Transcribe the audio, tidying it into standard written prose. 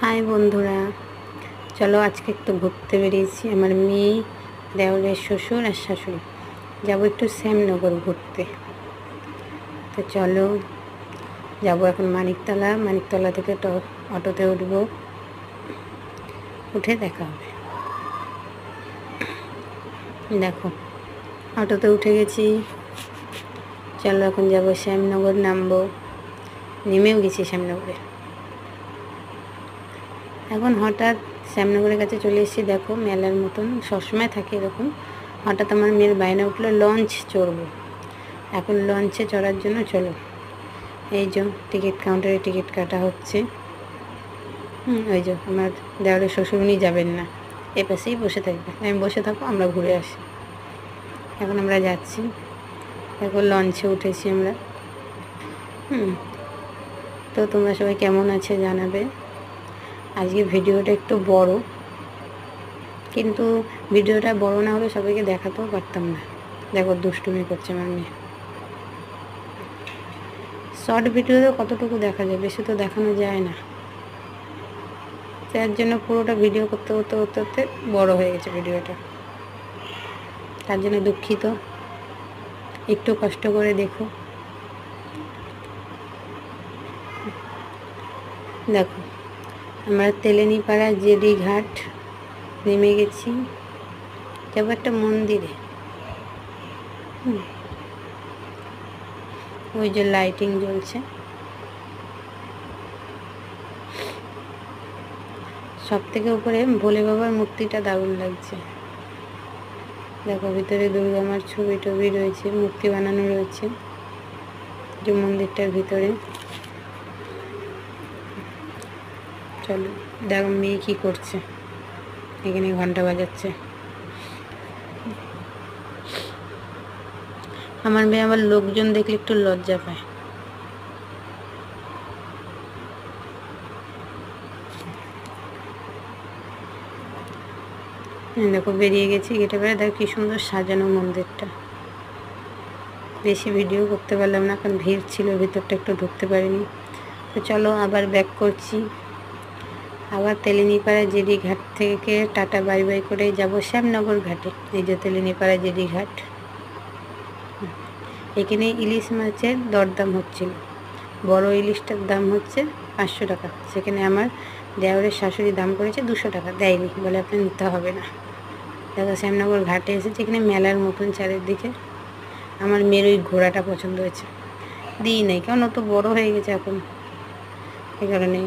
High বন্ধুরা, চলো আজকে একটু ঘুরতে বেরিয়েছি। আমার মেয়ে, দেওরের শ্বশুর আর শাশুড়ি যাবো একটু শ্যামনগর ঘুরতে। তো চলো যাবো এখন মানিকতলা থেকে অটোতে উঠবো, উঠে দেখা হবে। দেখো অটোতে উঠে গেছি, চলো এখন যাবো শ্যামনগর, নামবো, নেমেও গেছি শ্যামনগরে। এখন হঠাৎ শ্যামনগরের কাছে চলে এসেছি। দেখো মেলার মতন সবসময় থাকে এরকম। হঠাৎ আমার মেয়ের বায়না উঠলো লঞ্চ চড়বো। এখন লঞ্চে চড়ার জন্য চলো, এই যে টিকিট কাউন্টারে টিকিট কাটা হচ্ছে। ওই যে আমার দেওরের শ্বশুর, উনি যাবেন না, এ পাশেই বসে থাকবে, আমি বসে থাকবো, আমরা ঘুরে আসি। এখন আমরা যাচ্ছি, এখন লঞ্চে উঠেছি আমরা। তো তোমরা সবাই কেমন আছে জানাবে। আজকে ভিডিওটা একটু বড়, কিন্তু ভিডিওটা বড় না হলে সবাইকে দেখাতেও পারতাম না। দেখো দুষ্টুমি করছে আমার মেয়ে। শর্ট ভিডিওতে কতটুকু দেখা যায়, বেশি তো দেখানো যায় না। তার জন্য পুরোটা ভিডিও করতে করতে করতে করতে বড় হয়ে গেছে ভিডিওটা, তার জন্য দুঃখিত। একটু কষ্ট করে দেখো। দেখো আমরা তেলেনীপাড়া জেডি ঘাট নেমে গেছি, যাবো একটা মন্দিরে। ওই যে লাইটিং জ্বলছে, সব থেকে উপরে ভোলে বাবার মূর্তিটা দারুণ লাগছে। দেখো ভিতরে দুর্গা মার ছবি টবি রয়েছে, মূর্তি বানানো রয়েছে যে মন্দিরটার ভিতরে। চলো দেখো মেয়ে কী করছে, এখানে ঘন্টা বাজাচ্ছে। আমার মেয়ে আবার লোকজন দেখলে একটু লজ্জা পায়। দেখো বেরিয়ে গেছি গেটে বেড়ে, দেখো কি সুন্দর সাজানো মন্দিরটা। বেশি ভিডিও করতে পারলাম না, কারণ ভিড় ছিল, ভিতরটা একটু ঢুকতে পারিনি। তো চলো আবার ব্যাক করছি, আবার তেলেনীপাড়া জেডি ঘাট থেকে টাটা বাই বাই করে যাব শ্যামনগর ঘাটে। এই যে তেলেনীপাড়া জেডি ঘাট, এখানে ইলিশ মাছের দরদাম হচ্ছিল। বড় ইলিশটার দাম হচ্ছে 500 টাকা, সেখানে আমার দেওরের শাশুড়ি দাম করেছে 200 টাকা, দেয়নি, বলে আপনি নিতে হবে না। দেখো শ্যামনগর ঘাটে এসেছে, এখানে মেলার মতন চারিদিকে। আমার মেয়ের ওই ঘোড়াটা পছন্দ হয়েছে, দিই নাই, কারণ ও তো বড়ো হয়ে গেছে এখন, এই কারণে